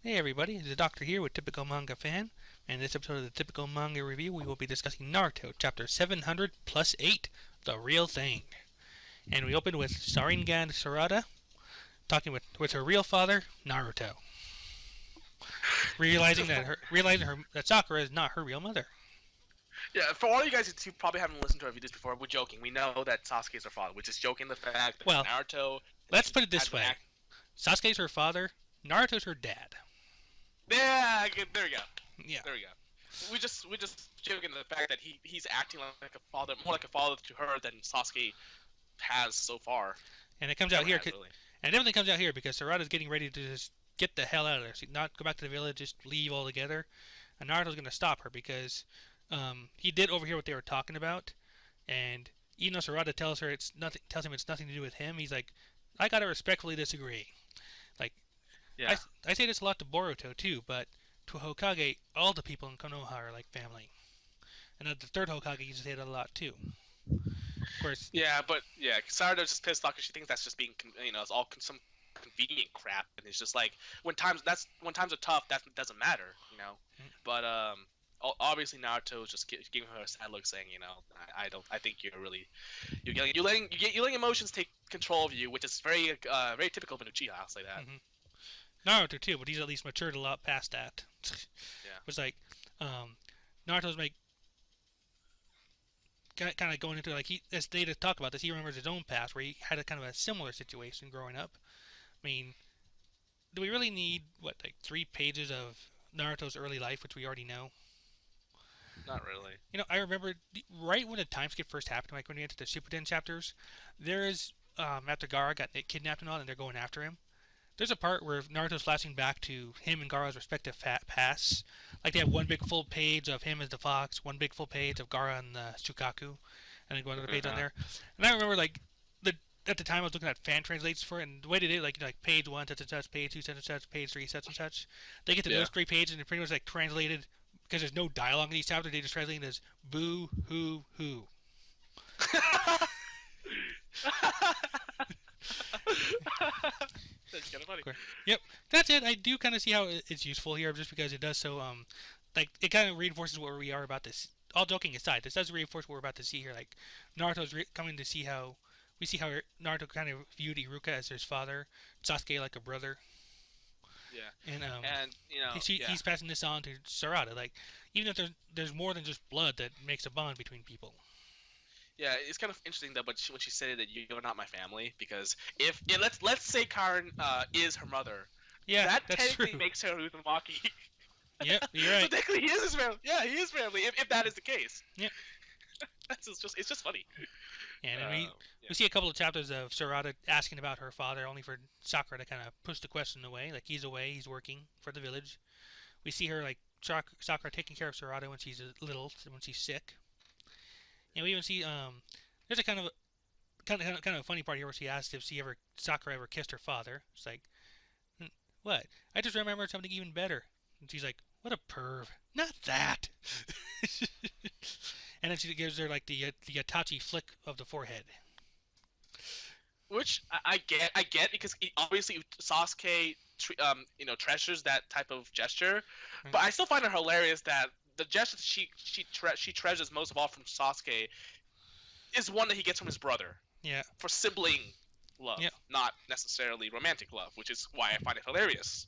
Hey everybody, it's the Doctor here with Typical Manga Fan, and in this episode of the Typical Manga Review, we will be discussing Naruto, Chapter 700 plus 8, The Real Thing. And we open with Sharingan Sarada talking with her real father, Naruto, realizing that Sakura is not her real mother. Yeah, for all you guys who probably haven't listened to our videos before, we're joking. We know that Sasuke is her father. We're just joking the fact that Well, Naruto let's put it has this been way: act. Sasuke's her father, Naruto's her dad. Yeah, there we go. Yeah, There we go. We just joking the fact that he's acting like a father, more like a father to her than Sasuke has so far. and it comes out Never here, has, really. and everything comes out here because Sarada's getting ready to just get the hell out of there, not go back to the village, just leave altogether. And Naruto's going to stop her because he did overhear what they were talking about, and even though Sarada tells him it's nothing to do with him, he's like, I gotta respectfully disagree. Like, I, Yeah. I say this a lot to Boruto too, but to Hokage, all the people in Konoha are like family, and the third Hokage used to say that a lot too. Of course, Yeah, but yeah, Sarada's just pissed off because she thinks that's just being, it's all some convenient crap, and it's just like when times are tough, that doesn't matter, But obviously Naruto is just giving her a sad look, saying, I don't, I think you're letting emotions take control of you, which is very typical of an Uchiha. I'll say that. Naruto too, but he's at least matured a lot past that. Yeah. Was like, Naruto's like kind of going into like as they talk about this, he remembers his own past where he had a kind of a similar situation growing up. I mean, do we really need what like 3 pages of Naruto's early life, which we already know? Not really. I remember right when the time skip first happened, like when we entered the Shippuden chapters. There is after Gaara got kidnapped and all, and they're going after him. There's a part where Naruto's flashing back to him and Gaara's respective pasts. Like they have one big full page of him as the fox, one big full page of Gaara and the Shukaku, and then go another page on there. And I remember like at the time I was looking at fan translates for it, and the way they did it, like page 1 such and such, page 2 such and such, page 3 such and such. They get to Yeah. those 3 pages and they're pretty much like translated because there's no dialogue in these chapters. They just translate it as boo hoo hoo. That's kind of funny. Yep, that's it. I do kind of see how it's useful here, just because it does so. Like it kind of reinforces what we are about this. All joking aside, this does reinforce what we're about to see here. Like Naruto's coming to see how we see how Naruto kind of viewed Iruka as his father, Sasuke like a brother, Yeah. and And yeah. he's passing this on to Sarada. Like even if there's more than just blood that makes a bond between people. Yeah, it's kind of interesting though, but when she said that you're not my family, because if yeah, let's say Karen is her mother, Yeah, that that's technically true. makes her Uzumaki. Yep, you're So right. technically, he is his family. Yeah, he is family. If that is the case, Yep. it's just funny. And Yeah. we see a couple of chapters of Sarada asking about her father, only for Sakura to kind of push the question away. Like he's away, he's working for the village. We see her like Sakura taking care of Sarada when she's little, when she's sick. And we even see there's a kind of a funny part here where she asked if Sakura ever kissed her father. It's like, "Hmm, what? I just remembered something even better. And she's like, what a perv. Not that. And then she gives her like the Itachi flick of the forehead. Which I get because obviously Sasuke, treasures that type of gesture, Right? but I still find it hilarious that the gesture that she treasures most of all from Sasuke is one that he gets from his brother Yeah. for sibling love, Yeah. not necessarily romantic love, which is why I find it hilarious.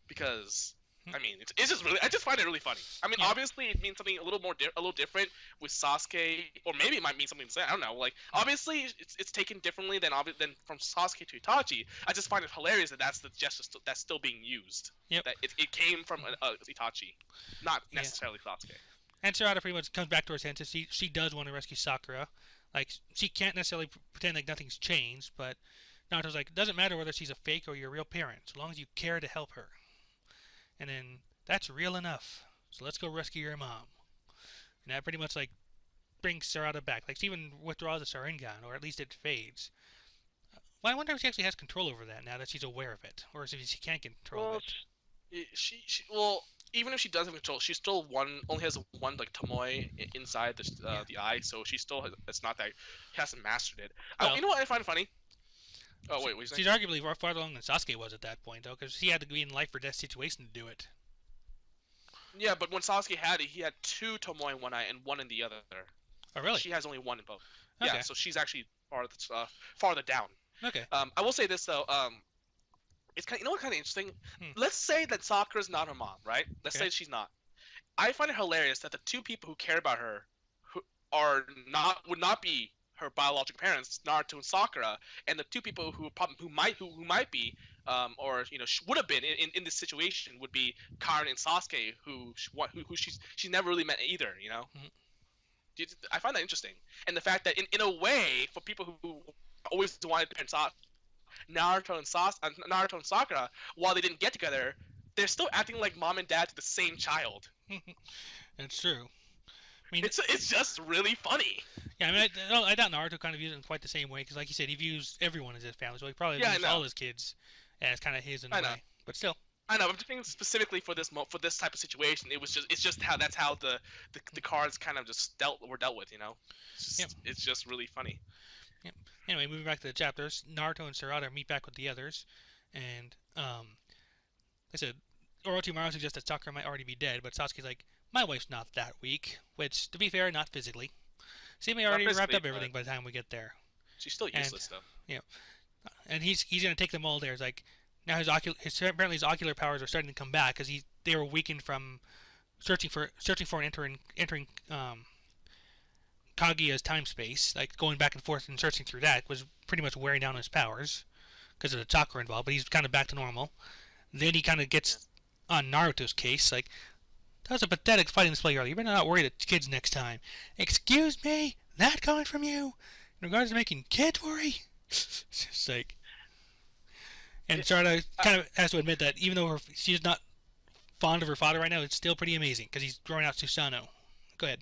Because I mean, it's just really, I just find it really funny. I mean, Yeah. obviously it means something a little different with Sasuke, or maybe it might mean something the same. I don't know. Like, obviously it's taken differently than from Sasuke to Itachi. I just find it hilarious that that's the gesture that's still being used. Yep. That it came from Itachi, not Yeah. necessarily Sasuke. And Sarada pretty much comes back to her senses. She does want to rescue Sakura. Like she can't necessarily pretend like nothing's changed, but Naruto's like, it doesn't matter whether she's a fake or your real parent, so long as you care to help her. And then that's real enough. So let's go rescue your mom. And that pretty much like brings Sarada back. Like she even withdraws the Sharingan, or at least it fades. Well, I wonder if she actually has control over that now that she's aware of it, or if she can't get control of Well, it. well, even if she doesn't control, she still only has one like Tomoe inside Yeah. the eye, so she still it's not that she hasn't mastered it. Well, You know what I find funny? Oh wait, what are you saying? She's arguably farther along than Sasuke was at that point, though, because she had to be in life or death situation to do it. Yeah, but when Sasuke had it, he had two Tomoe in one eye and one in the other. Oh, really? She has only one in both. Okay. Yeah, so she's actually farther down. Okay. I will say this though. It's kind. You know what kind of interesting? Hmm. Let's say that Sakura's not her mom, right? Let's Okay. say she's not. I find it hilarious that the two people who care about her, who are not would not be her biological parents, Naruto and Sakura, and the two people who might be, or would have been in this situation would be Karin and Sasuke, who she's never really met either. Hmm. I find that interesting, and the fact that in a way, for people who always wanted to parents off, Naruto and Sakura, while they didn't get together, they're still acting like mom and dad to the same child. That's true. I mean, It's just really funny. yeah. I mean, I doubt Naruto kind of views it in quite the same way, because, like you said, he views everyone as his family, so he probably Yeah, I views know. all his kids as kind of his in a I know. way. But still, I know. I'm just thinking specifically for this type of situation. It's just how the cards kind of just were dealt with. It's just really funny. yep. Anyway, moving back to the chapters, Naruto and Sarada meet back with the others, and they said Orochimaru suggests that Sakura might already be dead, but Sasuke's like, my wife's not that weak, which, to be fair, not physically. She may already wrapped up everything by the time we get there. She's still useless though. Yeah, and he's gonna take them all there. It's like now apparently his ocular powers are starting to come back because they were weakened from searching for and entering Kaguya's time space, like going back and forth and searching through that was pretty much wearing down his powers because of the chakra involved. But he's kind of back to normal. Then he kind of gets on Naruto's case, like, that was a pathetic fighting display earlier. You better not worry the kids next time. Excuse me? That coming from you? In regards to making kids worry? It's just like... And Sarada kind of has to admit that even though she's not fond of her father right now, it's still pretty amazing because he's throwing out Susanoo. Go ahead.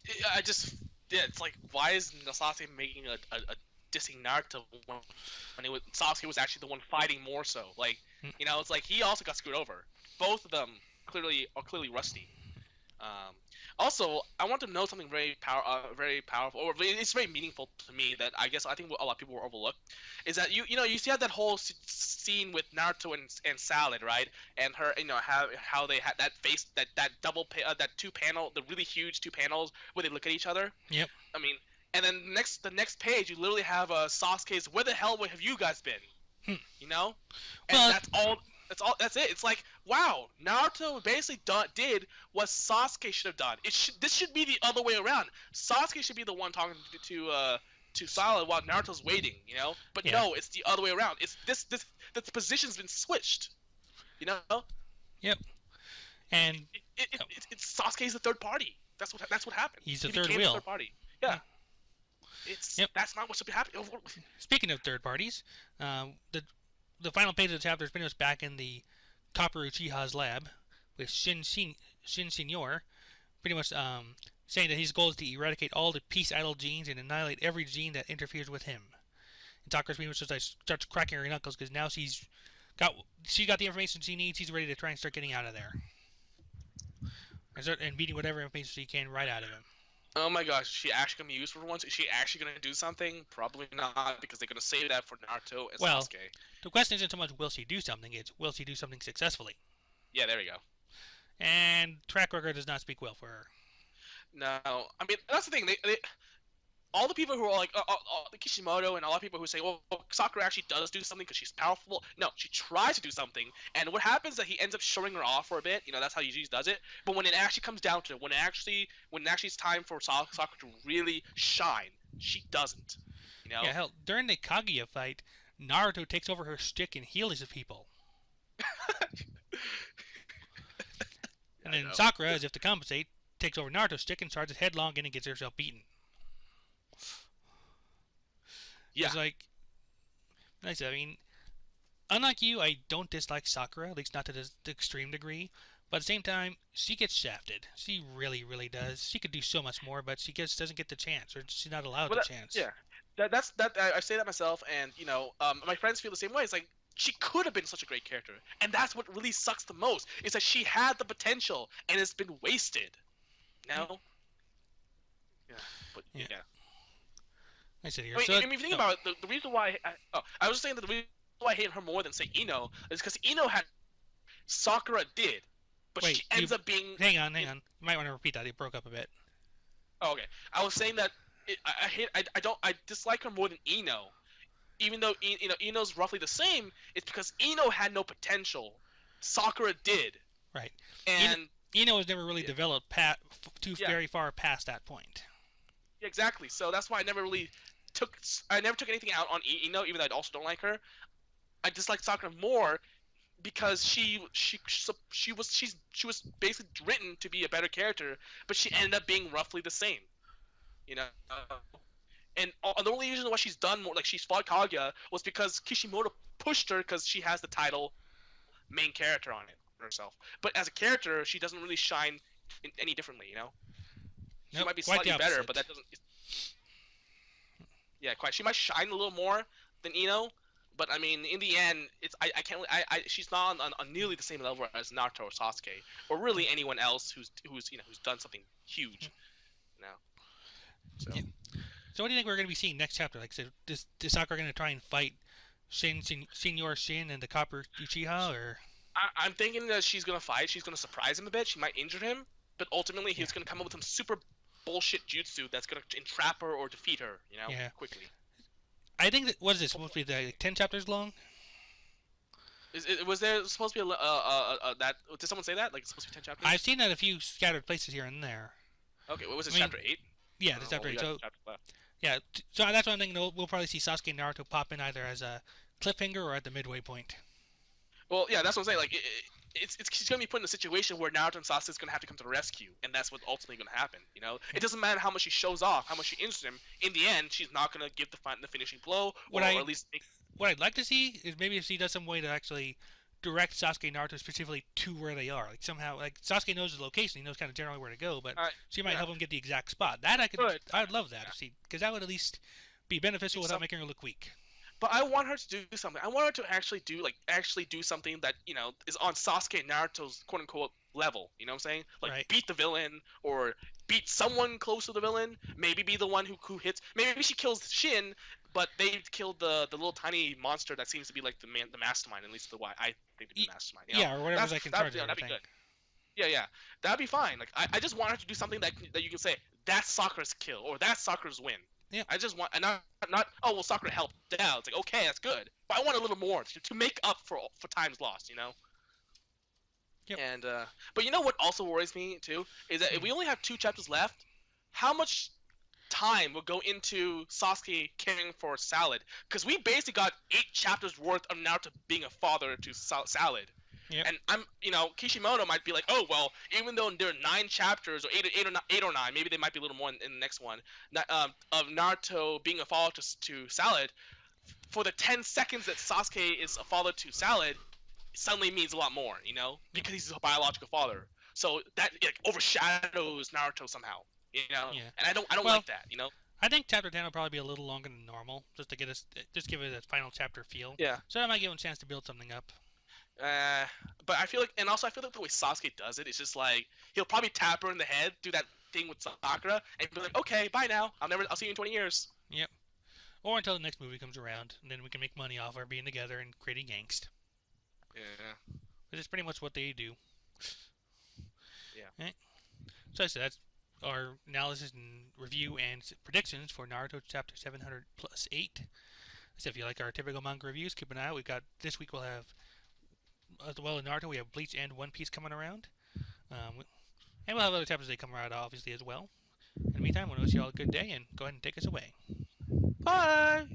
It's like, why is Sasuke making a dissing Naruto when Sasuke was actually the one fighting more so? Like, it's like he also got screwed over. Both of them are clearly rusty. Also, I want to know something very powerful, or it's very meaningful to me that I think a lot of people will overlook, is that you see that whole scene with Naruto and Salad, right? And her, how they had that face, that that the really huge two panels where they look at each other. Yep. I mean, and then the next page you literally have Sasuke's "Where the hell have you guys been?" And Well, that's all. That's it. It's like, wow, Naruto basically did what Sasuke should have done. This should be the other way around. Sasuke should be the one talking to Salad while Naruto's waiting, But no, it's the other way around. It's the position's been switched, Yep. And it's Sasuke's the third party. That's what happened. He's the He third became wheel. The third party. Yeah. Yep. That's not what should be happening. Speaking of third parties, the final page of the chapter is pretty much back in the Copper Uchiha's lab with Shin Senor, pretty much saying that his goal is to eradicate all the peace idol genes and annihilate every gene that interferes with him. And Sakura pretty much just like starts cracking her knuckles because now she's got the information she needs. She's ready to try and start getting out of there and beating whatever information she can right out of him. Oh my gosh, is she actually gonna be used for once? Is she actually gonna do something? Probably not, because they're gonna save that for Naruto and Sasuke. The question isn't so much will she do something; it's will she do something successfully. Yeah, there we go. And track record does not speak well for her. No, I mean that's the thing. All the people who are like the Kishimoto and a lot of people who say, "Well, Sakura actually does do something because she's powerful." No, she tries to do something, and what happens is that he ends up showing her off for a bit. That's how he usually does it. But when it actually comes down to it, when actually it's time for Sakura to really shine, she doesn't. Yeah, hell, during the Kaguya fight, Naruto takes over her stick and heals the people. And then Sakura, as if to compensate, takes over Naruto's stick and charges headlong in and gets herself beaten. Yeah. It's like I said, I mean, unlike you, I don't dislike Sakura, at least not to the extreme degree. But at the same time, she gets shafted. She really, really does. She could do so much more, but she doesn't get the chance, or she's not allowed the chance. Yeah, I say that myself, and my friends feel the same way. It's like she could have been such a great character, and that's what really sucks the most. Is that she had the potential and it's been wasted. Yeah, but yeah. I said here. I mean, So, if you think oh, about it, the reason why I was saying that the reason why I hate her more than say Ino is because Ino had Sakura did, but wait, she ends up being hang on, hang it, on. You might want to repeat that. It broke up a bit. oh, okay. I was saying that I hate I dislike her more than Ino, even though Ino's roughly the same. It's because Ino had no potential, Sakura did, Right. Eno, and Eno was never really yeah, developed too yeah, very far past that point. exactly. So that's why took I never took anything out on Ino, even though I also don't like her. I dislike Sakura more because she was basically written to be a better character, but she ended up being roughly the same. You know, and the only reason why she's done more, like she's fought Kaguya, was because Kishimoto pushed her because she has the title main character on it herself. But as a character, she doesn't really shine any differently. She Nope, might be quite the slightly better, but opposite. that doesn't. Yeah, quite. She might shine a little more than Ino, but I mean, in the end, it's I can't. She's not on nearly the same level as Naruto or Sasuke, or really anyone else who's done something huge. You know, Yeah. so. So what do you think we're going to be seeing next chapter? Like, so is Sakura going to try and fight Senor Shin and the Copper Uchiha, or I'm thinking that she's gonna fight. She's gonna surprise him a bit. She might injure him, but ultimately yeah, he's gonna come up with some super bullshit jutsu that's gonna entrap her or defeat her. yeah? Quickly. I think that what is this supposed to be? Like 10 chapters long? Was there supposed to be that? Did someone say that? Like it's supposed to be 10 chapters? I've seen that a few scattered places here and there. Okay, what was it? I mean, Chapter 8? yeah, this Well, chapter we 8. got So chapter left. yeah, so that's what I'm thinking. We'll probably see Sasuke and Naruto pop in either as a cliffhanger or at the midway point. Well, yeah, that's what I'm saying. Like, it's she's gonna be put in a situation where Naruto and Sasuke is gonna have to come to the rescue, and that's what's ultimately gonna happen. It doesn't matter how much she shows off, how much she injures him. In the end, she's not gonna give the finishing blow, What or I at least make. what I'd like to see is maybe if she does some way to actually direct Sasuke and Naruto specifically to where they are. Like somehow, like Sasuke knows the location, he knows kind of generally where to go, but she might Yeah, help him get the exact spot. That good. I'd love that Yeah. to see because that would at least be beneficial Do without some, making her look weak. but I want her to do something. I want her to actually do something that is on Sasuke and Naruto's quote unquote level. You know what I'm saying? Like Right? beat the villain or beat someone close to the villain. Maybe be the one who hits. Maybe she kills Shin, but they killed the little tiny monster that seems to be like the mastermind. At least the why I think to be the mastermind. Yeah, or whatever's like in charge of That'd be everything. good. Yeah, yeah, that'd be fine. Like I just want her to do something that you can say that's Sakura's kill or that's Sakura's win. Yeah. I just want, and not oh well, Sakura helped out. It's like okay, that's good, but I want a little more to make up for times lost. Yep. And but you know what also worries me too is that if we only have 2 chapters left, how much time will go into Sasuke caring for Salad? Because we basically got 8 chapters worth of Naruto being a father to Salad. Yep. And Kishimoto might be like, oh well, even though there are 9 chapters or eight or nine, maybe they might be a little more in the next one, of Naruto being a father to Salad, for the 10 seconds that Sasuke is a father to Salad, suddenly means a lot more, Yep. because he's a biological father. So that overshadows Naruto somehow, Yeah. and I don't Well, like that. I think chapter 10 will probably be a little longer than normal, just to just give it a final chapter feel. Yeah. So that might give him a chance to build something up. Uh, but I feel like, and also I feel like the way Sasuke does it, it's just like he'll probably tap her in the head, do that thing with Sakura, and be like, "Okay, bye now. I'll see you in 20 years." Yep. Or until the next movie comes around, and then we can make money off our being together and creating angst. Yeah. Which is pretty much what they do. Yeah. Right? So that's our analysis and review and predictions for Naruto chapter 700 plus 8. So if you like our typical manga reviews, keep an eye out. We got this week we'll have as well in Naruto we have Bleach and One Piece coming around. And we'll have other chapters that come around obviously as well. In the meantime, I want to wish you all a good day and go ahead and take us away. Bye.